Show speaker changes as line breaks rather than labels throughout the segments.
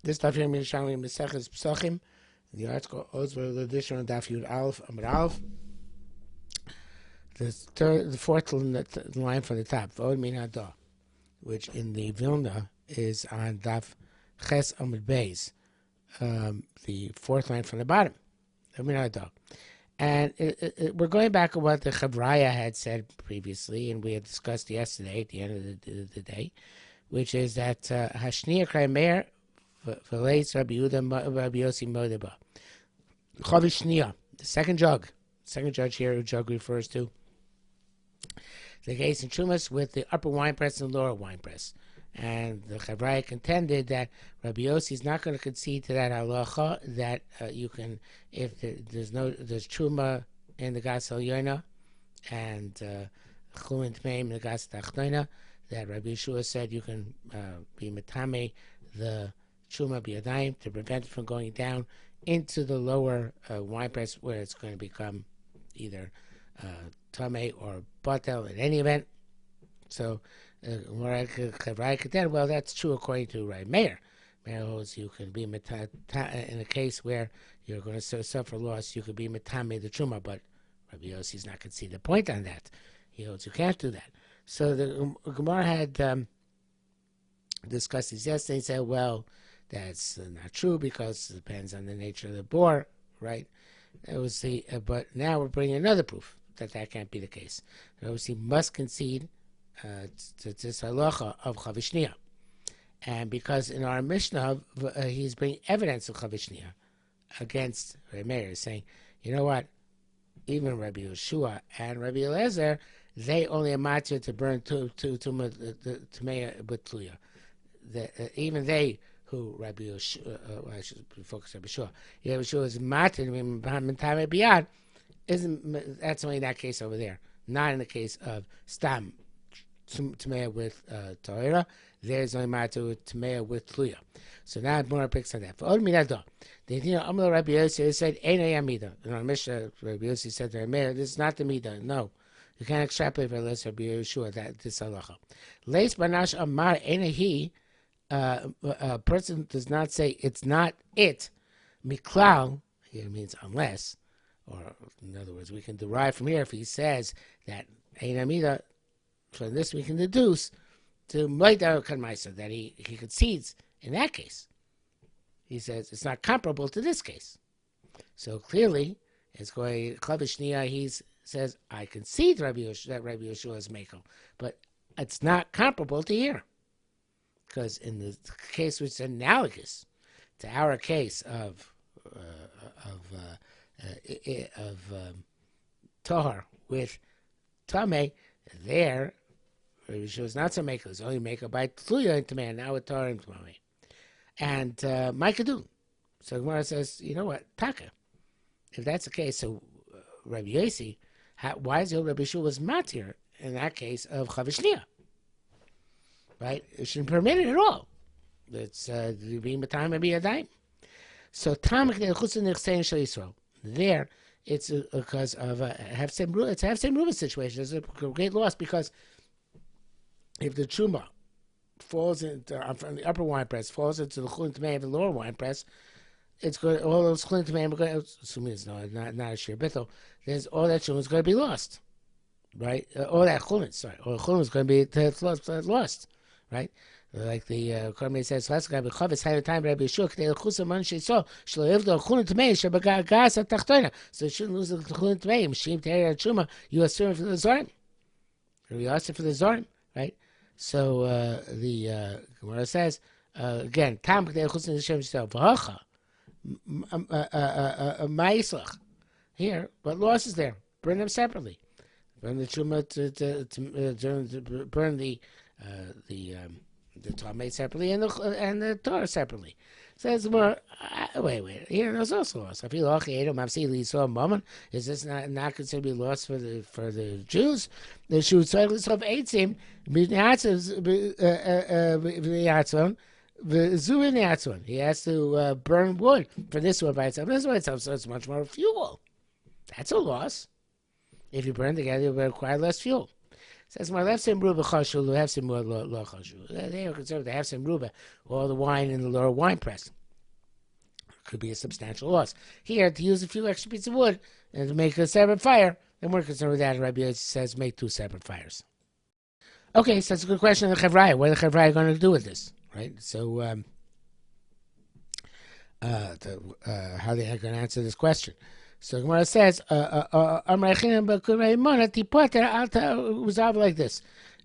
This daf here Yerushalmi Pesachim. The article also the edition on daf Yud Aleph Amud Aleph. The fourth line from the top, V'od min hadah, which in the Vilna is on daf Ches Amud Beis, the fourth line from the bottom. V'od min hadah. And we're going back to what the Chavraya had said previously, and we had discussed yesterday at the end of the day, which is that Hashniya Kraimer v'leis Rabbi Yehuda Rabbi Yossi Modeba. Chavishniya, the second judge here, who jug refers to the case in Chumas with the upper wine press and lower wine press. And the Chavraya contended that Rabbi Yossi is not going to concede to that halacha that you can, if there's truma in the gas elyoina and chulin tmeim in the gas tachtoina, that Rabbi Yeshua said you can be metame the truma biyadayim to prevent it from going down into the lower wine press where it's going to become either tame or batel in any event. So well, that's true according to Rabbi Meir. Meir holds you can be in a case where you're going to suffer loss, you could be metame the truma, but Rabbi Yossi is not going to see the point on that. He holds you can't do that. So the Gemara had discussed this yesterday and said, well, that's not true because it depends on the nature of the boar, right? It was but now we're bringing another proof that can't be the case. He must concede to this halacha of chavishniya, and because in our Mishnah he's bringing evidence of chavishniya against Rabbi Meir, saying, you know what, even Rabbi Yeshua and Rabbi Eliezer, they only amateur to burn to Tamei with Tluya. Even they who Rabbi Yeshua, I should focus on Rabbi Yeshua. Rabbi Yeshua is matir Tamei biyad. That's only in that case over there, not in the case of Stam Tamei with Torah. There's only matter Tamei with Tluya. So now more picks on that. For Od Midadah, the Amar Rabbi Yossi said, "Ein Yamida." In our Mishnah, Rabbi Yossi said to Rabbi, "This is not the midah. No, you can't extrapolate for less Rabbi Yeshua that this halacha." Leis banash amar enahi. A person does not say it's not it. Miklal here means unless, or in other words, we can derive from here if he says that Ein Yamida. From this we can deduce to Moidar Kanmaisa that he concedes in that case. He says it's not comparable to this case. So clearly, it's going Chavishniya. He says I concede that Rabbi Yeshua is Mekel, but it's not comparable to here, because in the case which is analogous to our case of Tahar with Tameh, there Rabbi Yeshua is not so maker, it's only maker by Tluya into man, now with Torah and Tameh. And Maikadun. So Gemara says, you know what, Taka. If that's the case, so Rabbi Yossi, why is the Rabbi Yeshua was matir in that case of Chavishniya? Right? It shouldn't permit it at all. It's being Matayim and Biyadayim. So Tam Yisrael. There, it's because of a Hefsem Ruva situation. It's a great loss because if the truma falls from the upper wine press, falls into the chulin tamei of the lower wine press, it's going. All those chulin tamei are going. Assuming it's not a shir bittul, there's all that truma is going to be lost, right? All that chulin, all the chulin is going to be lost, right? Like the Kormei says, last guy b'chavetz had a time Rabbi Yeshua k'tei l'chusa man she'saw shlo yivdo chulin tamei she'b'gas atachtoina. So you shouldn't lose the chulin tamei. Mishim te'er truma. You assume for the zorim. You ask for the zorim, right? So the Gemara says again, Tam k'tei l'chusa Hashem she'saw v'hacha ma'islach. Here, what loss is there? Burn them separately. Burn the truma to burn the Tamei separately and the Torah separately. Says more. Wait. Here there's also loss. I feel okay. Saw a moment. Is this not considered to be loss for the Jews? The Jews of eitzim he has to burn wood for this one by itself. This one by itself, so it's much more fuel. That's a loss. If you burn together, you require less fuel. Says more lefsim ruba chashu, lefsim more lo chashu. They are concerned with the hefsim ruba, all the wine in the lower wine press. Could be a substantial loss. Here, to use a few extra pieces of wood and to make a separate fire, then we're concerned with that. And Rabbi Yossi says make 2 separate fires. Okay, so that's a good question of the Chavraya. What are the Chavraya going to do with this, right? So, how they are going to answer this question? So Gemara says, resolve like this.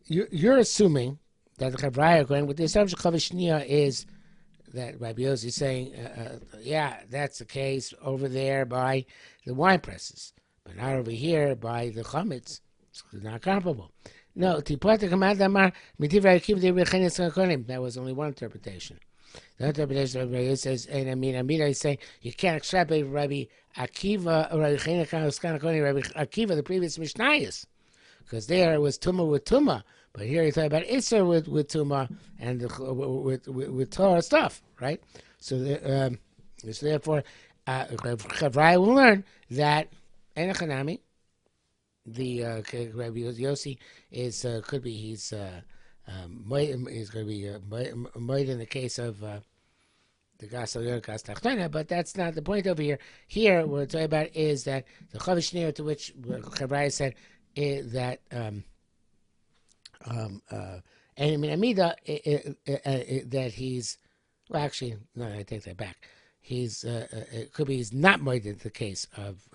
You're assuming that the Chavraya are going with the assumption Chavishnia is that Rabbi Yossi is saying, yeah, that's the case over there by the wine presses, but not over here by the chametz. It's not comparable. No, that was only one interpretation. The interpretation of Rabbi Yossi says, and Amida is saying, you can't extrapolate Rabbi Akiva, Rabbi Akiva, the previous Mishnayos, because there it was Tumah with Tumah. But here he's talking about Isser with Tumah and with Torah stuff, right? So, so therefore, Chavraya will learn that Enochanami, the Rabbi Yossi is could be he's going to be moed in the case of the Gasal Yor Gas Tachtana, but that's not the point over here. Here, what we're talking about is that the Chavish Nir, to which Chavraya said that. Amida that he's actually no, I take that back. He's it could be he's not moed in the case of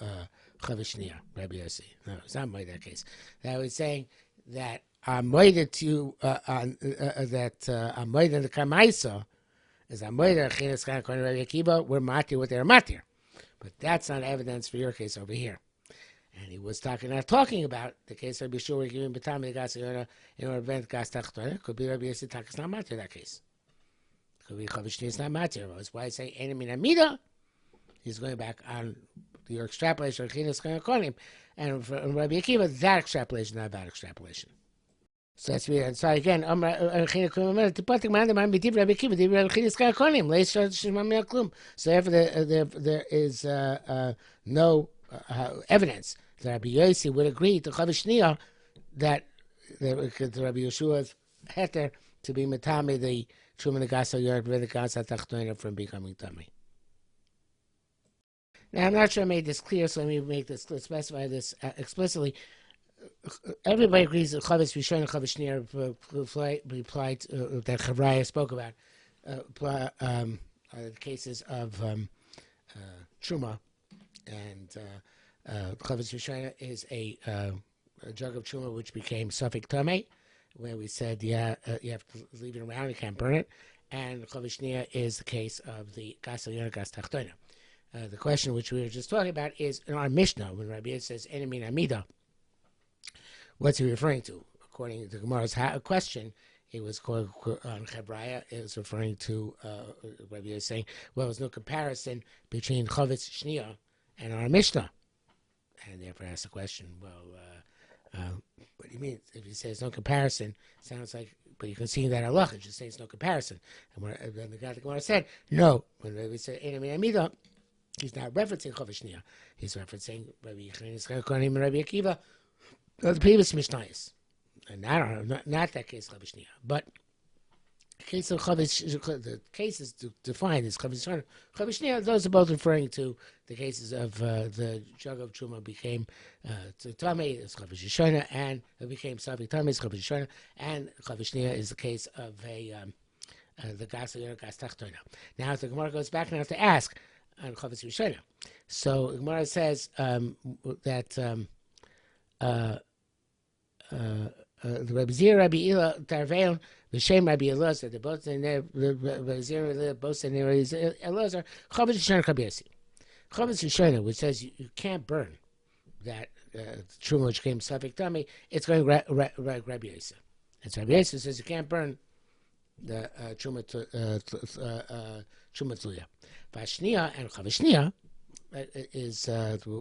Chavishnia, Rabbi Yossi. No, it's not moed in that case. That was saying that I'm moed to that I'm moed in the Kamaisa is I'm moed in Chinas Chan Kohen Rabbi Akiva. We're matir with their matir, but that's not evidence for your case over here. And he was talking about the case of Yeshua giving Batami Gas in order to prevent Gas Tachtona. Could be Rabbi Yossi Takas not matter that case. Could be Chavishni is not matter. That's why I say Enemin Amida. He's going back on your extrapolation of Chinas Kohanim, and from Rabbi Akiva, that extrapolation, not that extrapolation. So that's weird. So again, so therefore there is no evidence that Rabbi Yossi would agree to Chavishnia that the Rabbi Yeshua's heter to be metame the Truman the Gasal Yard with the Gasal Tachtoina from becoming tummy. Now I'm not sure I made this clear, so let me let's specify this explicitly. Everybody agrees that Chavish Rishon and Chavish Nir replied that Chavraya spoke about the cases of Truma, and Chavish Rishon is a jug of Truma which became Suffolk Tameh, where we said you have to leave it around, you can't burn it, and Chavish Nir is the case of the Gasal Yor Gas Tachtona. The question which we were just talking about is in our Mishnah, when Rabbi Yossi says Enemin Amida, what's he referring to? According to Gemara's question, it was called on Chavraya. It was referring to Rabbi Yossi saying, well, there's no comparison between Chavetz Shnia and our Mishnah. And therefore asked the question, well, what do you mean? If he says no comparison, sounds like, but you can see that Allah just says no comparison. And then the guy the Gemara said, no, when Rabbi said Enemin Amida, he's not referencing Chavetz Shnia. He's referencing Rabbi Yerushalmi and Rabbi Akiva, the previous Mishnayos, and not that case Chavish Shnia, but the case of Chavish, the cases defined as Chavish Shnia. Those are both referring to the cases of the jug of Truma became Tamei is Chavish Shona, and it became Safik Tamei is Chavish Shona, and Chavish Shnia is the case of the Gasal Yor Gas Tachtona. Now the Gemara goes back now to ask on Chavish Shona. So the Gemara says that. The Rabbi Zira, Rabbi Ila, Tarveon, the Shem Rabbi Elazar, the both in there, Rabbi Zira, both in there, Elazar, Chavetz Rishon Rabbi Yossi. Chavetz Rishon, which says you can't burn that Truma which came Safek Tami, it's going Rabbi Yossi. And so Rabbi Yossi says you can't burn the Truma Tluya. Vashnia and Chavetz Shnia is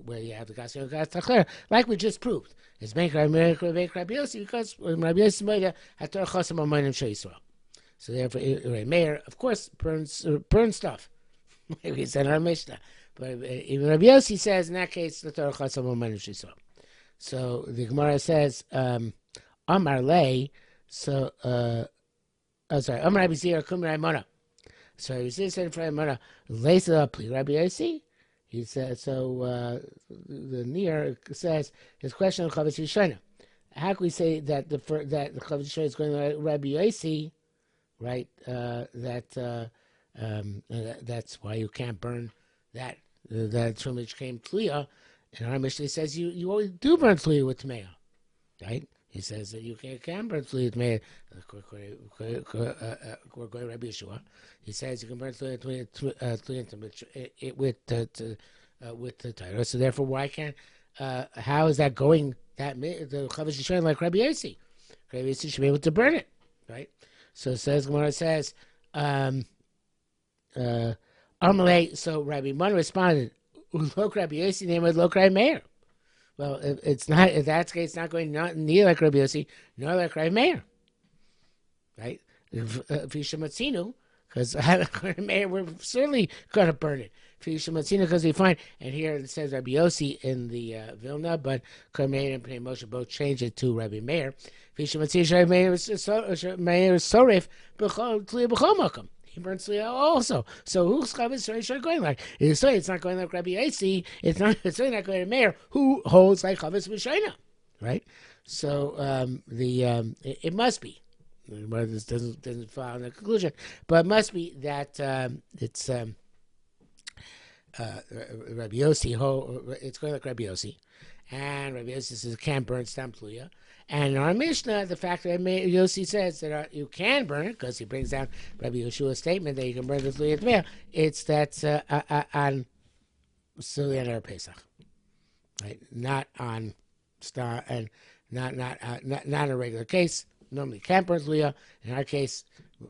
where you have the Gasal Gas Tachler, like we just proved. It's make Rabbi Yossi because Rabbi Yossi had Torah Chosam on Moedim Shei Yisrael. So therefore, Meir, of course, burns stuff. Maybe it's in our Mishnah, but even Rabbi Yossi says in that case the Torah Chosam on Moedim Shei Yisrael. So the Gemara says Amar Le, so, sorry, Amar Rabbi Zira Kum Raimona. So Rabbi Zira said for Raimona, Leisa Pli Rabbi Yossi. He said, so the Near says, his question on Chavis Yishayna. How can we say that the Chavis Yishayna is going to Rabbi Yossi, right? That's why you can't burn that from which came Tliya. And our Mishnah says you always do burn Tliya with Tmeya, right? He says that you can burn Tliya with Tmeya. We're going Rabbi Yeshua. He says you can burn Tliya with the Torah. So therefore, why can't? How is that going? That the Chavis Yishayna like Rabbi Yossi? Rabbi Yossi should be able to burn it, right? So it says Gemara says. So Rabbi Mun responded, "Lok Rabbi Yossi, name was Lok Rabbi Meir." Well, it's not. In that case, it's not going neither like Rabbi Yossi nor like Rabbi Meir, right? If Yishamatzinu, because Rabbi Meir, we're certainly going to burn it. If Yishamatzinu, because we find, and here it says Rabbi Yossi in the Vilna, but Rabbi Meir and Pnei Moshe both changed it to Rabbi Meir. If Yishamatzinu, Rabbi Meir is soref b'chol tliya b'chol makom. He burns Tliya also. So who's Chavis Yishayna going like? It's not going like Rabbi Yossi. It's certainly not going to Meir, who holds like Chavis Yishayna, right? So it must be. Well, this doesn't follow in the conclusion, but it must be that it's Rabbi Yossi. It's going like Rabbi Yossi, and Rabbi Yossi says it can't burn stam Tliya. And in our Mishnah, the fact that Yossi says that you can burn it, because he brings down Rabbi Yeshua's statement that you can burn the Tliya Tmeya, it's that on Sulian or Pesach, right? Not on star and not a regular case. Normally can't burn Tliya. In our case,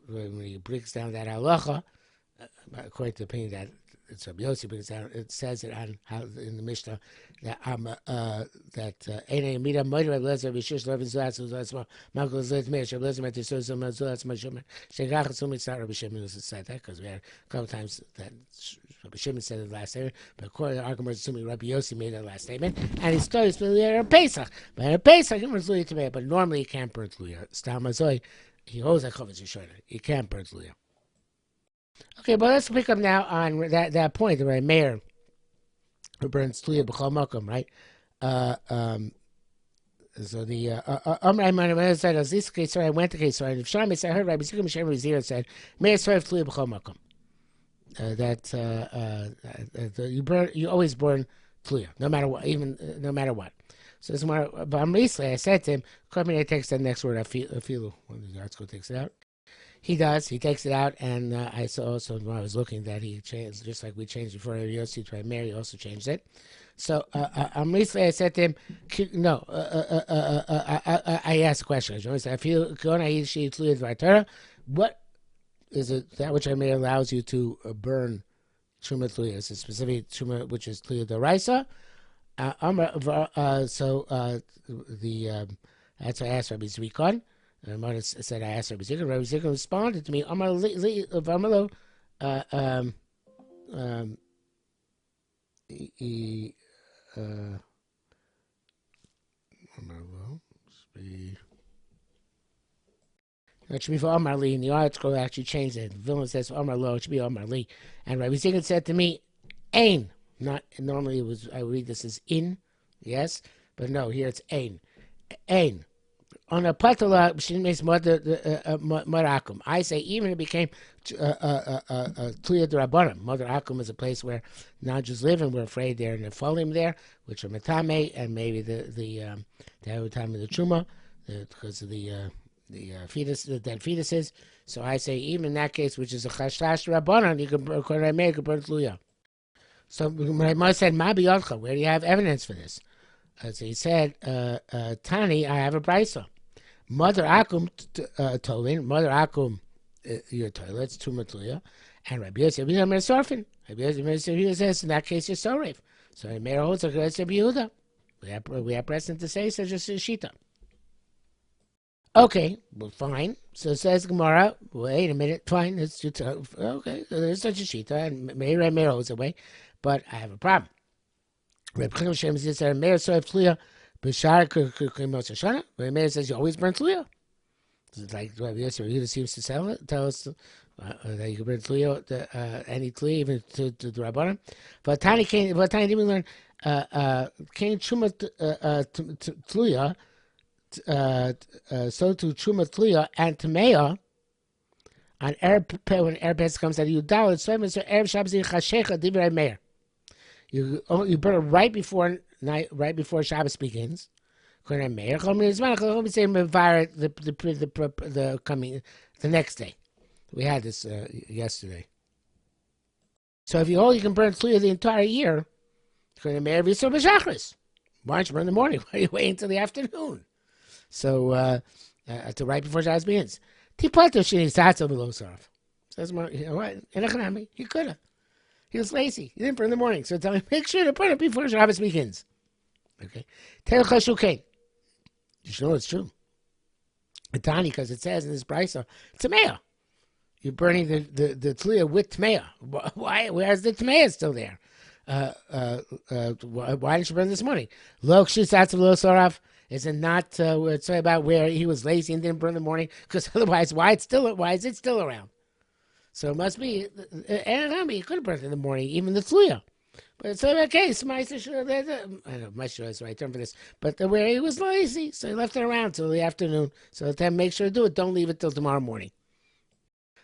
when he breaks down that halacha, according to the opinion that it's Rabbi Yossi brings down, it says it on how in the Mishnah that Einay Mida Moed Rabbi Lezer Vishish Levin Zulatz Zulatz Malchus Zulatz Meir Rabbi Lezer Metir Zulatz Zulatz Mashumer Shegach Sumi Tzar Rabbi Shimon said that because we had a couple times that Rabbi Shimon said it last statement, but according to the argument, assuming Rabbi Yossi made that last statement, and he started familiar on Pesach, but at Pesach he burns Tliya Tmeya, but normally he can't burn Tliya. Stam Azoi, he holds that Chavis Yishayna. He can't burn Tliya. Okay, but let's pick up now on that point, right? Meir, who burns Tliya b'chol makom, right? So the Amr said, as this case, I went to case, and if Yerushalmi said, I heard Rabbi Zira said, Meir serve Tliya b'chol makom. You always burn Tliya, no matter what, no matter what. So it's more. But recently, I said to him, "Korban takes the next word. Afilu." One of the arts takes it out. He does. He takes it out, and I saw also when I was looking that he changed, just like we changed before Yossi to Mary, also changed it. So recently I said to him, no, I asked a question. I said, I feel what is it that which I may allows you to burn Truma Tluya? Is it specific Truma, which is Tluya D'Oraisa? That's what I asked Rabbi Zrikon. And I said, I asked Rabbi Zrikon. Rabbi Zrikon responded to me, it should be for Omar Lee. In the article actually changed it. The villain says Omar Lo, it should be Omar Lee. And Rabbi Zrikon said to me, Ain. Not normally I would read this as in, yes, but no, here it's Ain. Ain. On a patala, Marakum. I say even it became Tliya D'Rabbanan. Mother Akum is a place where non-Jews live, and we're afraid they're Nephilim there, which are Metame, and maybe they have time of the Truma because of the fetus, the dead fetuses. So I say even in that case, which is a Chashtash D'Rabbanan, you can burn Tluya. So my mother said, Ma biyodcha, where do you have evidence for this? So he said, Tani, I have a brisa. Mother Akum Tolin, Mother Akum, your toilets, Truma Tluya, and Rabbi Yosef, Rabbi Yosef says, in that case, you're soref. So he made a hold of Rabbi Yehuda. We have precedent to say such a shita. Okay, well, fine. So says Gemara, wait a minute, fine, it's okay, so there's such a shita, and Meir holds away, but I have a problem. Reb Chaim Shem says, Meir soref Tluya B'shar Moshe Shana. Rabbi Meir says you always burn tluya. It's like Rabbi Yosef seems to tell us that you can burn tluya, any tluya, even to the Rabbanim. But Tani didn't learn Kain Truma tluya, so to Truma tluya and Tamea. On when Erev Pesach comes out, you dollar so Erev Shabbos Chashecha Divrei Meir. You burn it right before Shabbos begins. According to Meir, the next day. We had this yesterday. So if you can burn tluya the entire year, according to Meir, V'yisur b'shachris. Why don't you burn in the morning? Why are you waiting until the afternoon? So until right before Shabbos begins. Tipato shini satzel below sarf. Says, you know what? He could have. He was lazy. He didn't burn in the morning. So tell him, make sure to burn it before Shabbos begins. Okay. Tell Chashukain. You should know it's true. Tani, because it says in this brisa, it's Tmeah. You're burning the tluya with Tmeah. Why? Where's the Tmeah still there? Why didn't you burn this morning? Lo kshisatzel below sarf. Is it not it's about where he was lazy and didn't burn in the morning? Because otherwise, why is it still around? So it must be, he could have burned in the morning, even the tluya. But it's about case, I know Maestro is the right term for this, but where he was lazy, so he left it around till the afternoon. So then make sure to do it. Don't leave it till tomorrow morning.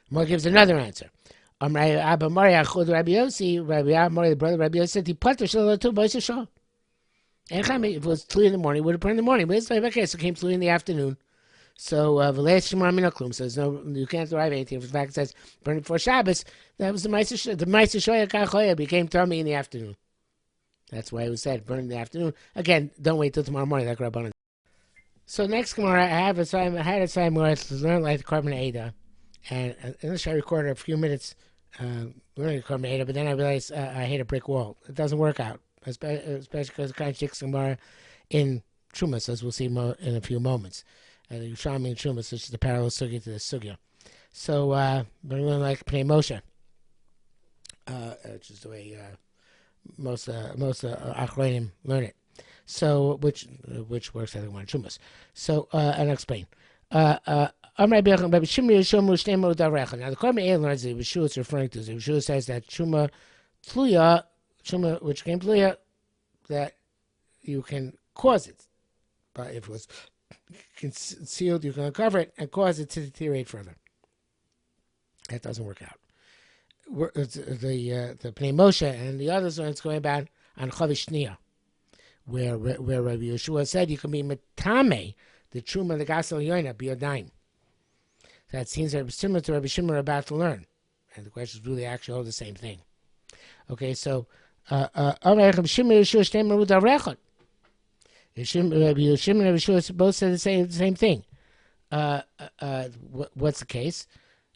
More gives another answer. Abba Maria Chud Rabbi Yossi, the brother Rabbi Yossi said he put the shalotu b'yisrael. If it was tluya in the morning, it would have burned in the morning. But it's like, okay, so it came tluya in the afternoon. So, says, no, you can't derive anything. If the fact it says, burn before Shabbos, that was the Ma'aser Shoya Kachoya became tummy in the afternoon. That's why it was said, burn in the afternoon. Again, don't wait till tomorrow morning, like Rabbanan. So next Gemara, I had a time where I learned like the Carbon Ada. And unless I recorded a few minutes learning the Carbon Ada, but then I realized I hit a brick wall. It doesn't work out. Especially because it contradicts Gemara in Trumas, as we'll see more in a few moments. The Yerushalmi and Trumas, which is the parallel sugya to the sugya. So, we're going to like Pnei Moshe, which is the way most Achronim learn it. So, which works, I think, on Trumas. So, and I'll explain. Now, the Korban A learns that Yeshua is referring to. Yeshua says that Truma Tluya, which came tluya, that you can cause it. But if it was concealed, you can uncover it and cause it to deteriorate further. That doesn't work out. The Pnei Moshe and the others are going about on Chavish Shniya, where Rabbi Yeshua said you can be metame, the truma, the gasel yoina, be a dime. That seems similar to Rabbi Shimon we're about to learn. And the question is, do they actually hold the same thing? Okay, so Rabbi Shimon and Rabbi Yeshua both said the same thing. What's the case?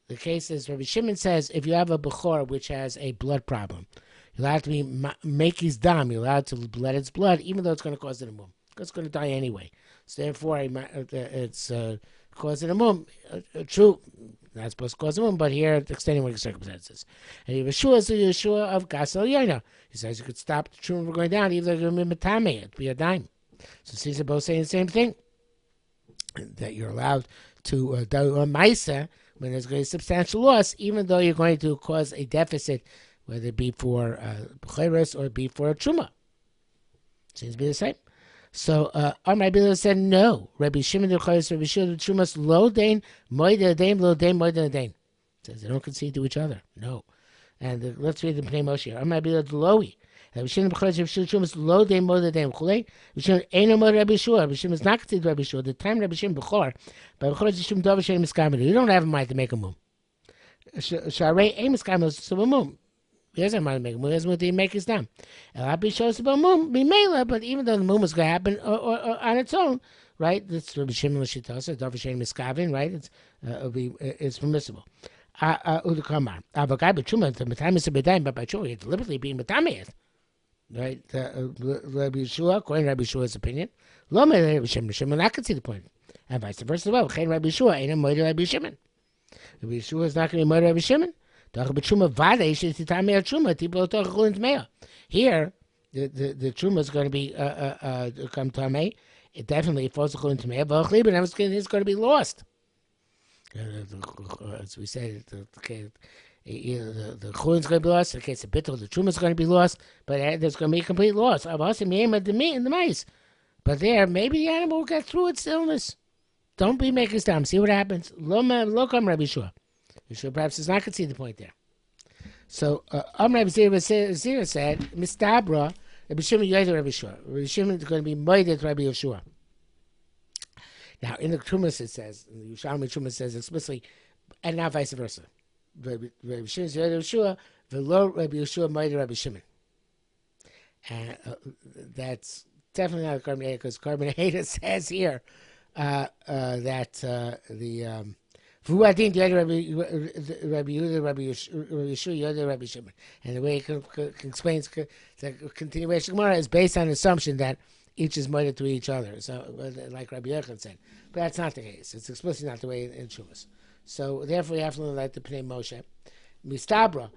The case is Rabbi Shimon says if you have a bechor which has a blood problem, you're allowed to make his dam. You're allowed to let its blood, even though it's going to cause it a mum. It's going to die anyway. So therefore, it's causing a mum. True, not supposed to cause a mum, but here it's extenuating circumstances. And Yeshua is the Yeshua of Gasel Yaina. He says you could stop the true from going down, even though you're going to be metame, it'd be a dime. So these are both saying the same thing, that you're allowed to do a maisa when there's going to be substantial loss, even though you're going to cause a deficit, whether it be for b'cheres or it be for a truma. Seems to be the same. So Rabbi Bila said no. Rabbi Shimon the Chayyos, Rabbi Shimon the Trumas lo dain moida dain lo dain moida dain. Says they don't concede to each other. No. And let's read the Pnei Moshe. Rabbi Bila deloi. Rabbi Shimon the Chayyos, Rabbi Shimon the Trumas lo dain moida dain chulei. Rabbi Shimon ain't no Rabbi Shua. Rabbi Shimon is not conceded to Rabbi Shua. The time Rabbi Shimon b'chor, but b'chor is Shimon Dov Hashem Miskamidu. You don't have a mind to make a mum. Sharei ain't Miskamidu so a mum. He doesn't mind to make a mum. He doesn't want to make his dam. Rabbi shows about mum be mela, but even though the mum is going to happen or on its own, right? That's Rabbi Shimon l'shitasa, Dov Hashem Miskavin, right? It's permissible. Udukamar. Avogai b'truma the metamis b'daim, but by truma you're deliberately being metamis. Right? Rabbi Yeshua, according to Rabbi Yeshua's opinion, lo me Rabbi Shimon. Shimon I can see the point, and vice versa. Well, Rabbi Yeshua ain't a murder Rabbi Shimon. Rabbi Yeshua is not going to be murder Rabbi Shimon. Here, the truma is going to be come tamei. It definitely falls according to me. But it's going to be lost. As we said, the chulin is going to be lost. In the case of bittul, the truma is going to be lost. But there's going to be a complete loss. Of us and the meat and the mice. But there, maybe the animal will get through its illness. Don't be making stam. See what happens. Lo kam Rabbi Shua. Yeshua perhaps does not concede the point there. So, Rabbi Zira said, Mistabra, Rabbi Shimon Yoder Rabbi Shua. Rabbi Shimon is going to be moeded Rabbi Yeshua. Now, in the Trumas it says, in the Yerushalmi Trumas says explicitly, and now vice versa. Rabbi Shimon is Yoder Rabbi Shua, velo Rabbi Yeshua moeded Rabbi Shimon. And that's definitely not Carbon because Carbon says here that the Vuadin the other Rabbi Yehuda, Rabbi Yeshua, Yoda, Rabbi Shimon, and the way he explains the continuation of Gemara is based on the assumption that each is moeded to each other. So, like Rabbi Yechon said, but that's not the case. It's explicitly not the way in Shumas. So, therefore, you have to learn like the Pnei Moshe, Mistabra,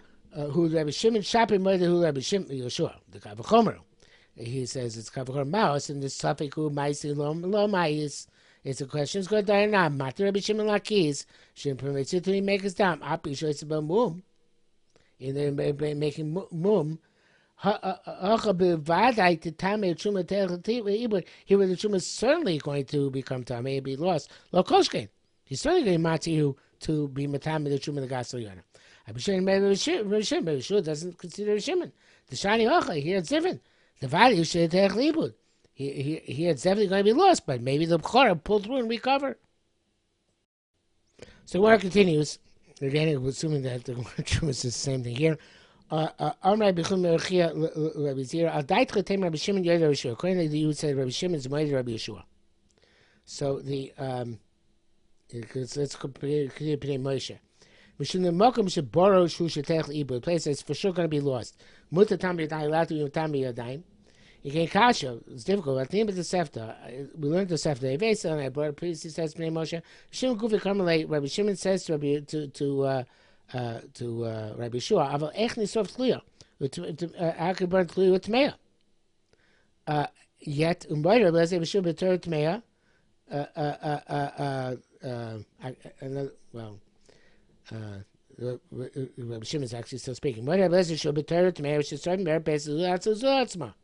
who Rabbi Shimon Shapi moeded who Rabbi Shimon Yeshua, the Kavachomer. He says it's Kavachomer Maus, and the Safik who Maisi Lo Mais. It's a question. It's good. Diana, Matir Rabbi Shimon Lakis. Shouldn't permit you to make his dam. Api shows about mum. In there making mum. Here the truma is certainly going to become tamei, be lost. Lo koshkein. He's certainly going to mati you to be matame the truma the gasol yana. Rabbi Shimon doesn't consider Shimon. The shani hocha here it's different. The value should take libud. Here it's definitely going to be lost, but maybe the Bechorah pull through and recover. So the Gemara continues. Again, assuming that the Gemara is the same thing here. According to the you said Rabbi Shimon is Moed Rabbi Yeshua. So the let's compare Pnei Moshe. The place that's for sure going to be lost. You can kasha. It's difficult. At the end of the Sefta, we learned the Sefta. Evesa, and I brought it previously. Says Pnei Moshe. Shimon Gufi Karmelite. Rabbi Shimon says to Rabbi Shua, "Aval ech nisof tliya. How can burn tliya with tmeya? Yet umbayir Rabbi Shua beter tmeya. Rabbi Shimon is actually still speaking. Rabbi Shua beter tmeya. We should start merit basis zulatzma.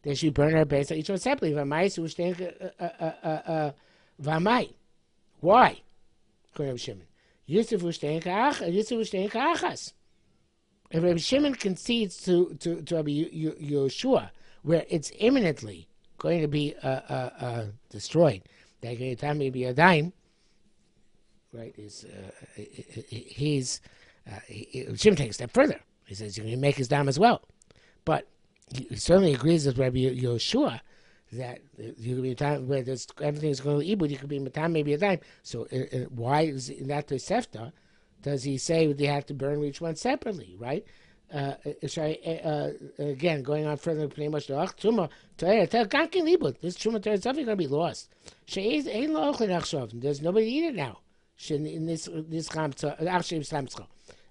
They should burn her based on each one separately. Vamai. Why? According to Shimon. Yusuf achas. If Rabbi Shimon concedes to Rabbi Yeshua, where it's imminently going to be destroyed, they're going to tell me to be a dime, right? Shimon takes a step further. He says you're going to make his dime as well. But he certainly agrees with Rabbi Yeshua that you can be time where everything is going to Ibud, you could be time, maybe a dime. So why is in that Tosefta does he say they have to burn each one separately, right? Again, going on further, this Truma is definitely going to be lost. There's nobody to eat it now. In this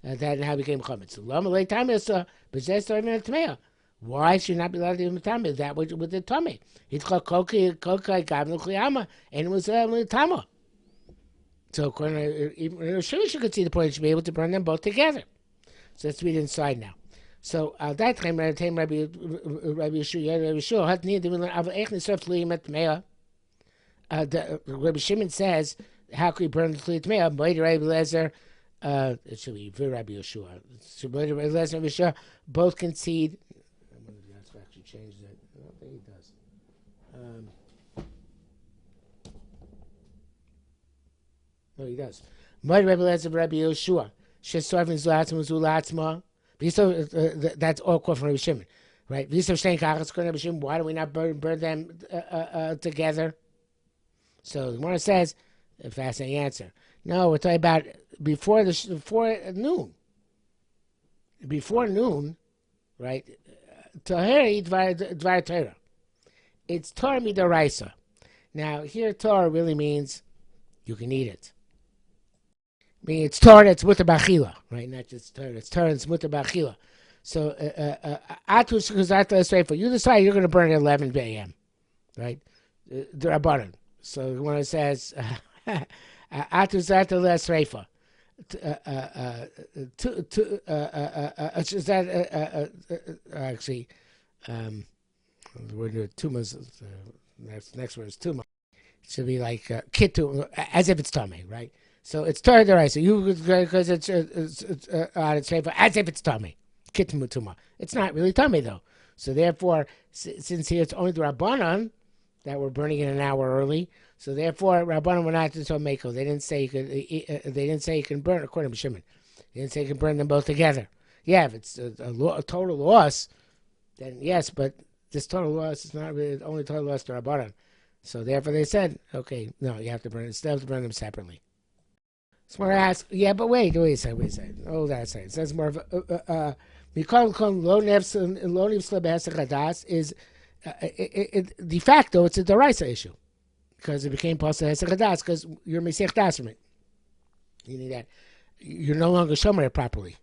that how became chametz. Why should not be allowed to do tummy? That was with the tummy. It's called kokai gavnu chiyama, and it was tama. So according sure you could see the point. You should be able to burn them both together. So let's read inside now. So that time Rabbi Yeshua had need to learn echni surf liyim at meya. Rabbi Shimon says, how can we burn the tliyim meya? Moed Rabbi Lezer. It should be Rabbi Yeshua. So Moed Rabbi Lezer and Yeshua both concede. Change that. I don't think he does. No, he does. Rabbi Yeshua. That's all quote from Rabbi Shimon, right? Why do we not burn them together? So the Gemara says, a fascinating answer. No, we're talking about before noon. Before noon, right? Taheri dvar Torah. It's Torah midaraisa. Now, here Torah really means you can eat it. I mean, it's Torah that's mutar b'achila, right? Not just Torah. It's Torah that's mutar b'achila. So Atus Chazarta Esreifa. You decide you're going to burn at 11 a.m. Right? The Rabbanan. So when it says Atus Zarta Esreifa. Actually, the word tumas. Next word is tuma. It should be like kitu, as if it's tummy, right? So it's Torah deraisa. You because it's shreifa as if it's tummy. Kitmu tuma. It's not really tummy though. So therefore, since here it's only the rabbanon that we're burning it an hour early, so therefore rabbanon were not to meko. They didn't say you could. They didn't say you can burn according to Shimon. They didn't say you can burn them both together. Yeah, if it's a total loss, then yes, but this total loss is not really the only total loss to rabbanon. So therefore they said, okay, no, you have to burn it. Still have to burn them separately. So I ask, yeah, but wait a second. Oh, that's it. It says more of Mikol Kon Lo Nivsla Behesachadas is de facto it's a deraisa issue because it became Pasal Hesachadas because you're Mesech Dasrim. You need that. You're no longer shomer it properly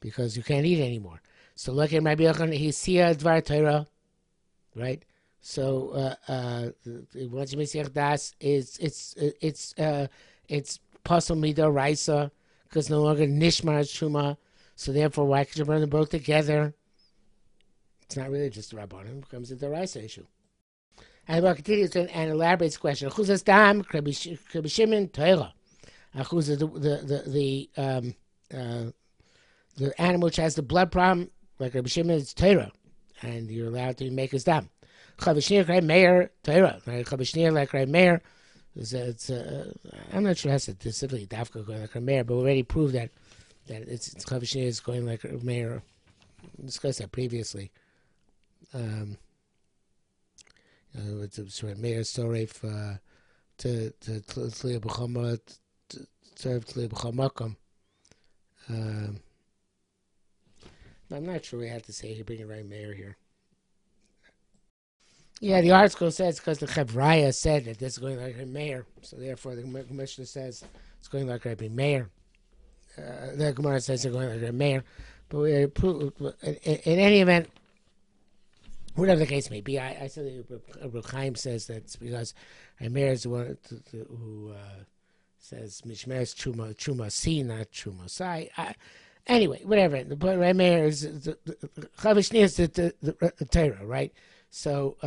because you can't eat it anymore. So look at Rabbi Yochanan, he's Sia Dvar Torah, right? So once you Mesech Das is it's Pasal Mida Raisa because no longer Nishmar Shuma. So therefore, why could you burn them both together? It's not really just a rabbanon; it becomes a deraisa issue. And we'll continue and elaborates the question. Chuzas dam krebishimon toira. Chuzas the animal which has the blood problem, like krebishimon, is toira, and you're allowed to make his dam. Chavishniya kray meir toira. Chavishniya like kray meir. I'm not sure it has to specifically dafka going like meir, but we already proved that it's Chavishniya is going like a mayor. We discussed that previously. It's a mayor soref to Tzliya B'chama to serve Tzliya B'chamakom. I'm not sure we have to say he bring the right mayor here. Yeah, the article says because the Chevraya said that this is going like a mayor, so therefore the Mishnah says it's going like a mayor. The Gemara says they're going like a mayor, but in any event, whatever the case may be, I said that Chaim says that's because a mayor is the one who says Mishmer's Chuma Si, not Chuma Sai. Anyway, whatever. The point right mayor is Chavishni is the Torah, right? So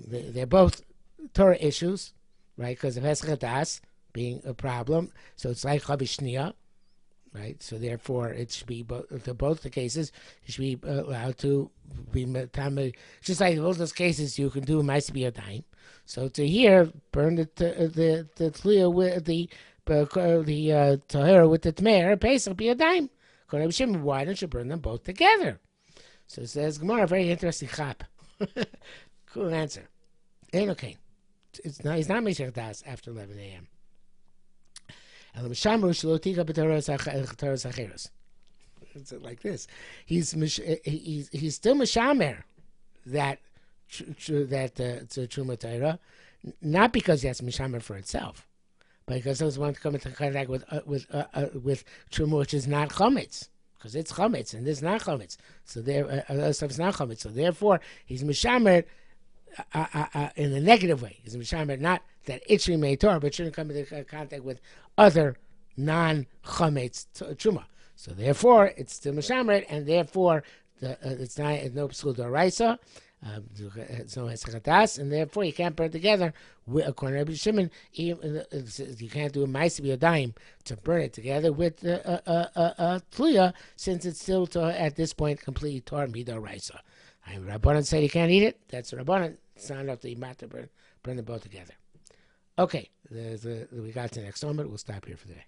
they're both Torah issues, right? Because of Heschadas being a problem, so it's like Chavishniya, right? So therefore, it should be both the cases. You should be allowed to be just like in both those cases. You can do Ma'aseh B'Yadayim. So to here, burn the tliya with the tahara with the tmeir Pesach B'Yadayim. Why don't you burn them both together? So it says Gemara, very interesting chap. Cool answer. Ain't okay. He's not Meshach Das after 11 a.m. It's like this. He's still Meshamer that Truma Torah, not because he has Meshamer for itself, but because he wants to come into contact with Truma, which is not Chametz, because it's Chametz and this is not Chametz. So other stuff is not Chametz. So therefore, he's Meshamer in a negative way. He's Meshamer not that it should be made Torah, but shouldn't come into contact with other non-chametz truma. So therefore, it's still mishamret, and therefore it's not no psul d'oraisa. It's no hesachadas, and therefore you can't burn together. According to Rabbi Shimon, you can't do a Ma'aseh B'Yadayim to burn it together with tliya, since it's still at this point completely torah midoraisa. Rabbanan said you can't eat it. That's Rabbanan. It's not enough that you have to burn them both together. Okay, we got to the next moment. We'll stop here for today.